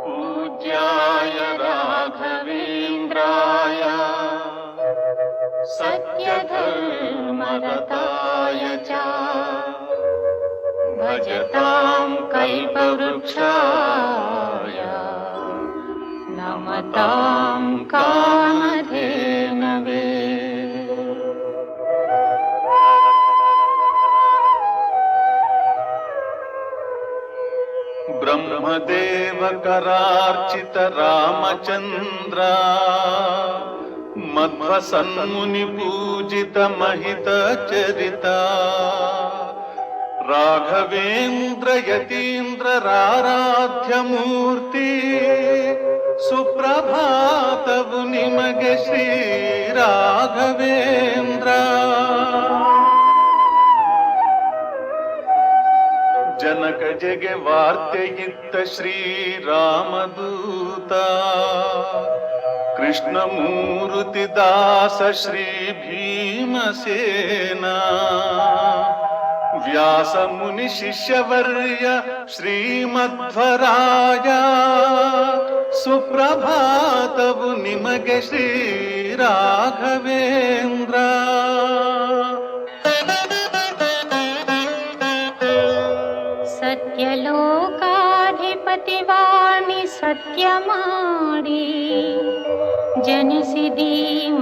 पूज्याय राघवेन्द्राय सत्यधर्मरताय च भजतां कल्पवृक्षाय नमतां कामधेनवे। ब्रह्मदेव करार्चित रामचंद्र मध्वसन्मुनि पूजित महित चरिता राघवेन्द्र यतीन्द्र राराध्य मूर्ति सुप्रभातवु निಮಗೆ ಶ್ರೀ ರಾಘವೇಂದ್ರ। ಜನಕ ಜಗೆ ವಾರ್ತೆಯಿತ್ತ ಶ್ರೀರಾಮದೂತ ಕೃಷ್ಣಮೂರ್ತಿ ದಾಸ ಶ್ರೀ ಭೀಮಸೇನ ವ್ಯಾಸ ಮುನಿ ಶಿಷ್ಯವರ್ಯ ಶ್ರೀಮಧ್ವರಾಯ ಸುಪ್ರಭಾತವು ನಿಮಗೆ ಶ್ರೀ ರಾಘವೇಂದ್ರ। ಸತ್ಯಲೋಕಾಧಿಪತಿವಾಣಿ ಸತ್ಯ ಮಾಡಿ ಜನಿಸಿದಿ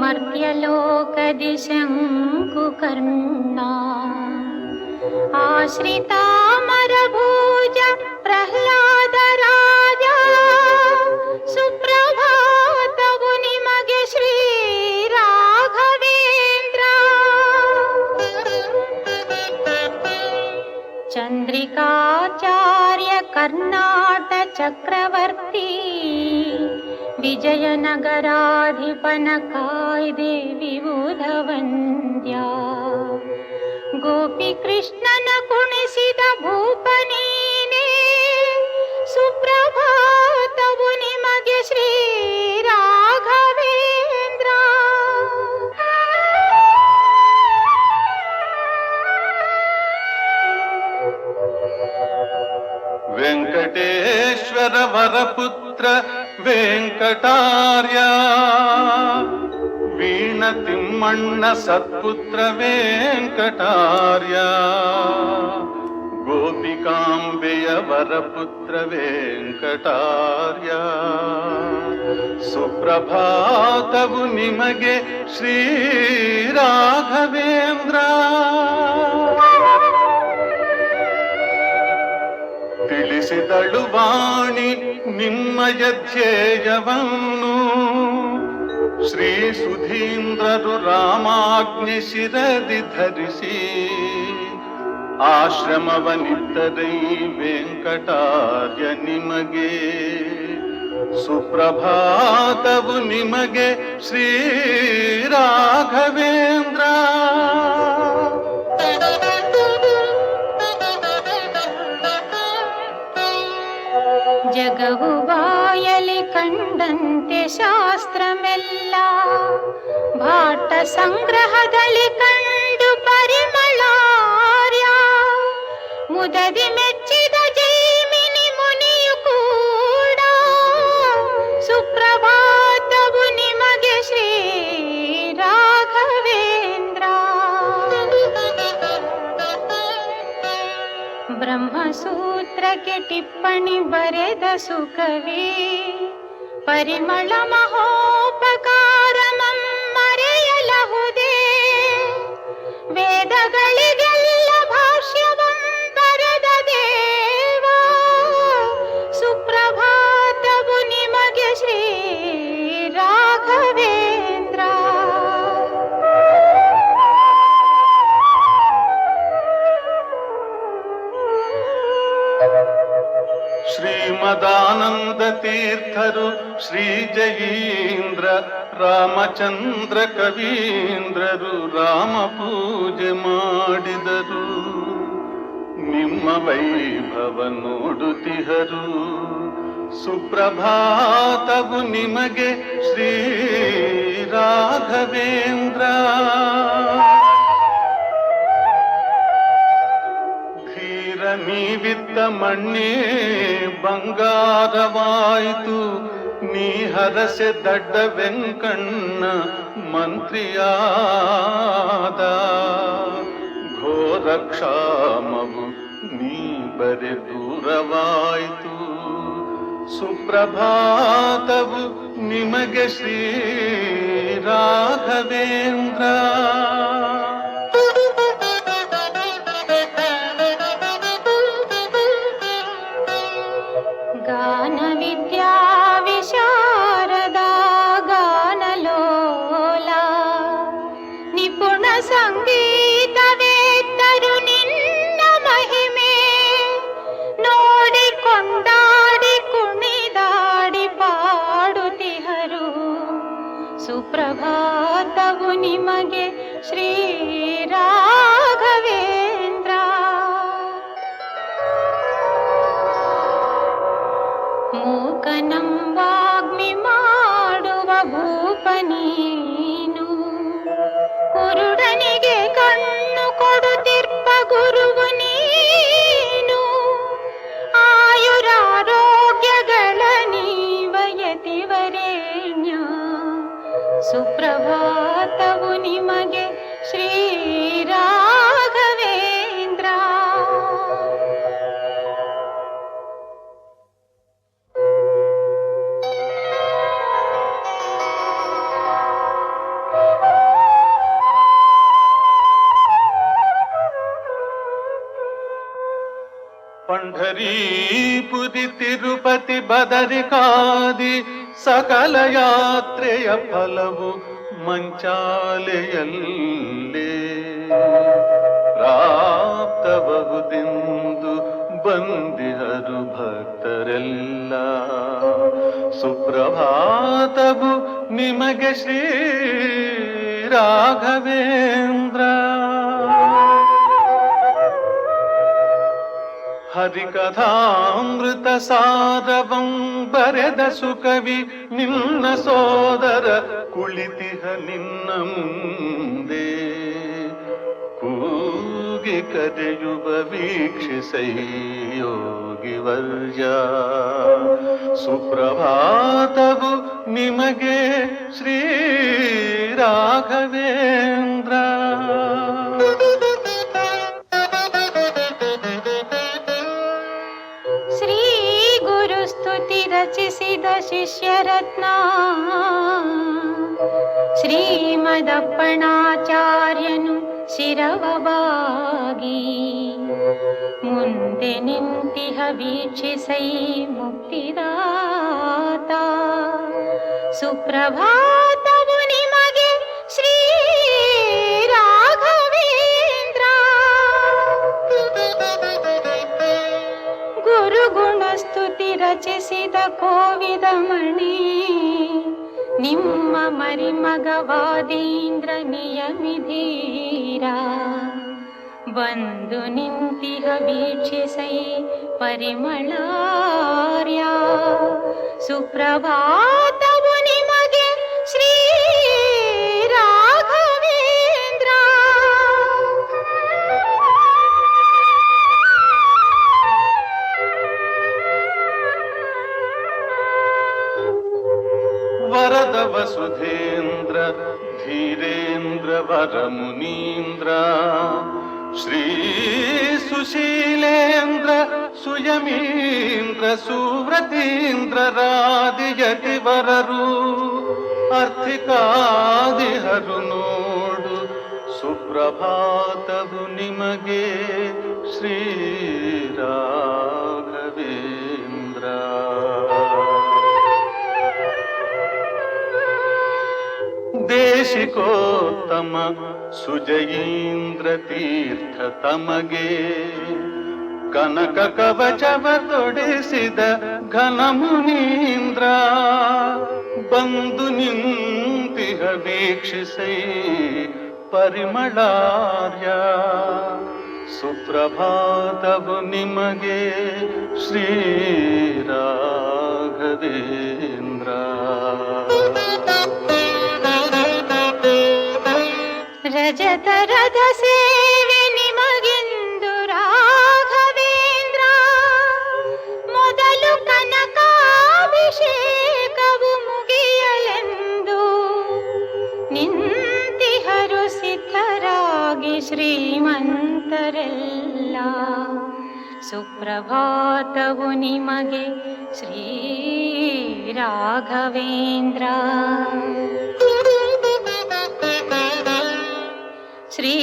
ಮರ್ತ್ಯಲೋಕದಿ ಶಂಕುಕರ್ಣ ಆಶ್ರಿತಾಮರಭೂಜ ಪ್ರಹ್ಲಾದ ರಾಜ ಸುಪ್ರಭಾತವು ನಿಮಗೆ ಶ್ರೀ ರಾಘವೇಂದ್ರ। ಚಂದ್ರಿಕಾಚಾರ್ಯ ಕರ್ನಾಟ ಚಕ್ರವರ್ತಿ ವಿಜಯನಗರಾಧಿಪನ ಕಾಯ್ದೆ ವಿಬುಧವಂದ್ಯ ಗೋಪಿ ಕೃಷ್ಣನ ಕುಣಿಸಿದ ಭೂಪನೀನೇ ಸುಪ್ರಭಾತವು ನಿಮಗೆ ಶ್ರೀ ರಾಘವೇಂದ್ರ। ವೆಂಕಟೇಶ್ವರ ವರಪುತ್ರ ವೆಂಕಟಾರ್ಯ ವೀಣ ತಿಮ್ಮಣ್ಣ ಸತ್ಪುತ್ರ ವೆಂಕಟಾರ್ಯ ಗೋಪಿಕಾಂಬೆಯ ವರಪುತ್ರ ವೆಂಕಟಾರ್ಯ ಸುಪ್ರಭಾತವು ನಿಮಗೆ ಶ್ರೀ ರಾಘವೇಂದ್ರ। ತಿಳಿಸಿದಳು ವಾಣಿ ನಿಮ್ಮಯ ಧ್ಯೇಯವನ್ನು ಶ್ರೀ ಸುಧೀಂದ್ರರು ರಾಮಾಜ್ಞೆ ಶಿರದಿ ಧರಿಸಿ ಆಶ್ರಮವನಿತ್ತರೈ ವೆಂಕಟಾರ್ಯ ನಿಮಗೆ ಸುಪ್ರಭಾತವು ನಿಮಗೆ ಶ್ರೀ ರಾಘವೇಂದ್ರ। ಜಗವು ಬಾಯಲಿ ಕಂಡಂತೆ ಶಾಸ್ತ್ರಮೆಲ್ಲ ಭಾಟ ಸಂಗ್ರಹದಲ್ಲಿ ಕಂಡು ಪರಿಮಳಾರ್ಯ ಮುದದಿ ಮೆಚ್ಚಿದ ಜೈಮಿನಿ ಮುನಿಯು ಕೂಡ ಸುಪ್ರಭಾತವು ನಿಮಗೆ ಶ್ರೀ ರಾಘವೇಂದ್ರ। ಬ್ರಹ್ಮಸೂತ್ರಕ್ಕೆ ಟಿಪ್ಪಣಿ ಬರೆದ ಸುಕವಿ ಪರಿಮಳ ಮಹೋಪಕಾರ ಮರೆಯಲಹುದೇ ವೇದಗಳಿಗೆಲ್ಲ ಭಾಷ್ಯವಂ ಬರೆದ ದೇವ ಸುಪ್ರಭಾತವು ನಿಮಗೆ ಶ್ರೀ ರಾಘವೇಂದ್ರ। ಶ್ರೀಮದಾನಂದ ತೀರ್ಥರು ಶ್ರೀ ಜಯೀಂದ್ರ ರಾಮಚಂದ್ರ ಕವೀಂದ್ರರು ರಾಮ ಪೂಜೆ ಮಾಡಿದರು ನಿಮ್ಮ ವೈಭವ ನೋಡುತ್ತಿಹರು ಸುಪ್ರಭಾತವು ನಿಮಗೆ ಶ್ರೀ ರಾಘವೇಂದ್ರ। ಮಣ್ಣೇ ಬಂಗಾರವಾಯಿತು, ನೀ ಹರಸೆ ದಡ್ಡ ವೆಂಕಣ್ಣ ಮಂತ್ರಿಯಾದ. ಘೋರ ಕ್ಷಾಮವು ನೀ ಬರೆ ದೂರವಾಯಿತು, ಸುಪ್ರಭಾತವು ನಿಮಗೆ ಶ್ರೀ ರಾಘವೇಂದ್ರ. ಗಾನ ವಿದ್ಯಾ ವಿಶಾರದ ಗಾನಲೋಲ, ನಿಪುಣ ಸಂಗೀತವೇತ್ತರು ನಿನ್ನ ಮಹಿಮೆ ನೋಡಿ ಕೊಂಡಾಡಿ ಕುಣಿದಾಡಿ ಪಾಡುತ್ತಿಹರು. ಸುಪ್ರಭಾತವು ನಿಮಗೆ ಶ್ರೀ ರಾಘವೇಂದ್ರ. ಮೂಕನಂ ವಾಗ್ಮಿ ಮಾಡುವ ಭೂಪ ನೀನು, ಕುರುಡನಿಗೆ ಕಣ್ಣು ಕೊಡುತ್ತಿರ್ಪ ಗುರುವು ನೀನು. ಆಯುರಾರೋಗ್ಯಗಳ ನೀವಯತಿವರೇಣ್ಯ, ಸುಪ್ರಭಾತವು ನಿಮಗೆ ಶ್ರೀ ರಾಘವೇಂದ್ರ. ಪಂಢರೀಪುರಿ ತಿರುಪತಿ ಬದರಿಕಾದಿ ಸಕಲ ಯಾತ್ರೆಯ ಫಲವು ಮಂಚಾಲೆಯಲ್ಲೇ ಪ್ರಾಪ್ತಬಹುದೆಂದು ಬಂದಿಹರು ಭಕ್ತರೆಲ್ಲ. ಸುಪ್ರಭಾತವು ನಿಮಗೆ ಶ್ರೀ ರಾಘವೇಂದ್ರ. ಹರಿಕಥಾಮೃತ ಸಾರವಂ ಬರೆದ ಸುಕವಿ ನಿನ್ನ ಸೋದರ ಕುಳಿತಿಹ ನಿನ್ನ ಮುಂದೆ. ಕೂಗಿ ಕರೆಯುವ ವೀಕ್ಷಿಸೈ ಯೋಗಿ ವರ್ಯ. ಸುಪ್ರಭಾತವು ನಿಮಗೆ ಶ್ರೀ ರಾಘವೇಂದ್ರ. ರಚಿಸಿದ ಶಿಷ್ಯರತ್ನ ಶ್ರೀಮದಪ್ಪಣಾಚಾರ್ಯನು ಶಿರವವಾಗಿ ಮುಂದೆ ನಿಂತಿಹ ವೀಕ್ಷಿಸೈ ಮುಕ್ತಿದಾತ. ಸುಪ್ರಭಾತವು ನಿಮಗೆ ಶ್ರೀ ರಾಘವೇಂದ್ರ. ಗುರುಗುಣಸ್ತುತಿ ರಚಿಸಿದ ಕೋವಿದ ಮಣಿ ನಿಮ್ಮ ಮರಿಮಗವಾದೀಂದ್ರ ನಿಯಮಿಧೀರ. ಬಂದು ನಿಂತಿಹ ವೀಕ್ಷಿಸೈ ಪರಿಮಳಾರ್ಯ. ಸುಪ್ರಭಾತವು ನಿಮಗೆ ಶ್ರೀ ರಾಘವೇಂದ್ರ. ವರದ ವಸುಧೇಂದ್ರ ಧೀರೇಂದ್ರ ವರ ಮುನೀಂದ್ರ. ಶ್ರೀ ಸುಶೀಲೇಂದ್ರ ಸುಯಮೀಂದ್ರ ಸುವ್ರತೀಂದ್ರ ರಾದಿಯತಿವರರು ಅರ್ಥಿಕಾದಿಹರು ನೋಡು. ಸುಪ್ರಭಾತವು ನಿಮಗೆ ಶ್ರೀ ರಾಘವೇಂದ್ರ. ದೇಶಿಕೋತ್ತಮ ಸುಜಯೀಂದ್ರ ತೀರ್ಥ ತಮಗೆ ಕನಕ ಕವಚವ ತೊಡಿಸಿದ ಘನ ಮುನೀಂದ್ರ. ಬಂದು ನಿಂತಿಹ ವೀಕ್ಷಿಸೈ ಪರಿಮಳಾರ್ಯ. ಸುಪ್ರಭಾತವು ನಿಮಗೆ ಶ್ರೀ ರಾಘವೇಂದ್ರ. ರಜತ ರಥ ಸೇವೆ ನಿಮಗೆಂದು ರಾಘವೇಂದ್ರ. ನಿಂತಿಹರು ಸಿದ್ಧರಾಗಿ ಶ್ರೀಮಂತರೆಲ್ಲ. ಸುಪ್ರಭಾತವು ನಿಮಗೆ ಶ್ರೀ ರಾಘವೇಂದ್ರ. ಶ್ರೀ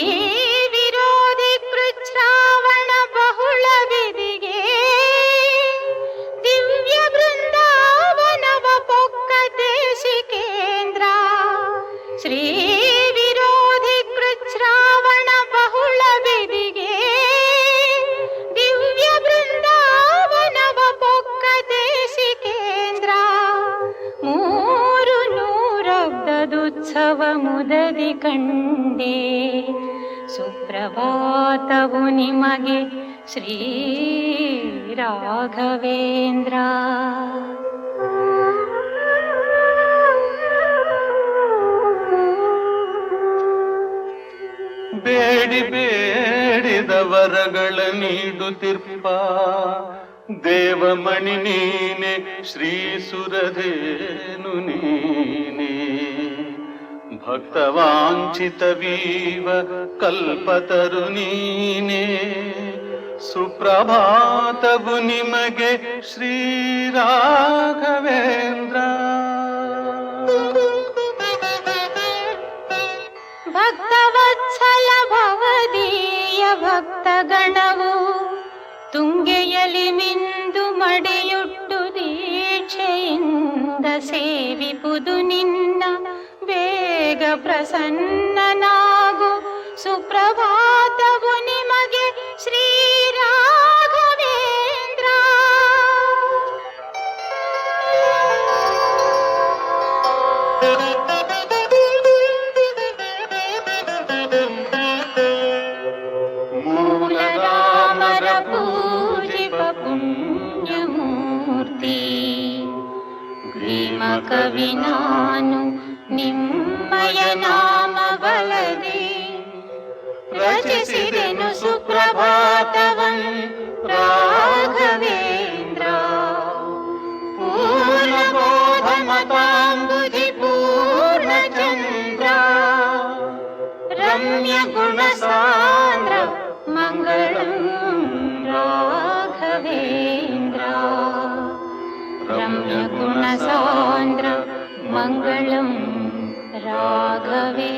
ವಿರೋಧಿ ಕೃಚ್ಛ್ರಾವಣ ಬಹುಳ ವಿಧಿಗೆ ದಿವ್ಯ ಬೃಂದಾವನವ ಪೊಕ್ಕ ದೇಶಿಕೇಂದ್ರ. ಶ್ರೀ ವಿರೋಧಿ ಕೃಚ್ಛ್ರಾವಣ ಬಹುಳ ವಿಧಿಗೆ ದಿವ್ಯ ಬೃಂದಾವನವ ಪೊಕ್ಕ ದೇಶಿಕೇಂದ್ರ. 300 ಮುದದಿ ಕಂಡೆ. ಸುಪ್ರಭಾತವು ನಿಮಗೆ ಶ್ರೀ ರಾಘವೇಂದ್ರ. ಬೇಡಿ ಬೇಡಿದ ವರಗಳ ನೀಡುತ್ತಿರ್ಪ ದೇವಮಣಿ ನೀನೆ, ಶ್ರೀ ಸುರಧೇನು ನೀನೆ. ಭಕ್ತವಾಂಛಿತವೀವ ಕಲ್ಪತರು ನೀನೆ. ಸುಪ್ರಭಾತವು ನಿಮಗೆ ಶ್ರೀ ರಾಘವೇಂದ್ರ. ಭಕ್ತವತ್ಸಲ ಭವದೀಯ ಭಕ್ತಗಣವು ತುಂಗೆಯಲಿ ಮಿಂದು ಮಡಿಯುಟ್ಟು ದೀಕ್ಷೆಯಿಂದ ಸೇವಿಪುದು ನಿನ್ನ ಬೇಗ ಪ್ರಸನ್ನನಾಗು. ಸುಪ್ರಭಾತವು ನಿಮಗೆ ಶ್ರೀ ರಾಘವೇಂದ್ರ. ಮೂಲರಾಮರ ಪೂಜಿಪ ಪುಣ್ಯಮೂರ್ತಿ. ಭೀಮ ಕವಿ ನಾನು ನಿಮ್ಮಯ ನಾಮ ಬಲದಿ ರಚಿಸಿದೆನು ಸುಪ್ರಭಾತವಂ ರಾಘವೇಂದ್ರ. ಪೂರ್ಣಬೋಧ ಮತಾಂಬುಧಿ ಪೂರ್ಣಚಂದ್ರ. ರಮ್ಯ ಗುಣಸಾಂದ್ರ ಮಂಗಳಂ ರಾಘವೇಂದ್ರ. ರಮ್ಯ ಗುಣಸಾಂದ್ರ ಮಂಗಳಂ ರಾಘವೇಂದ್ರ.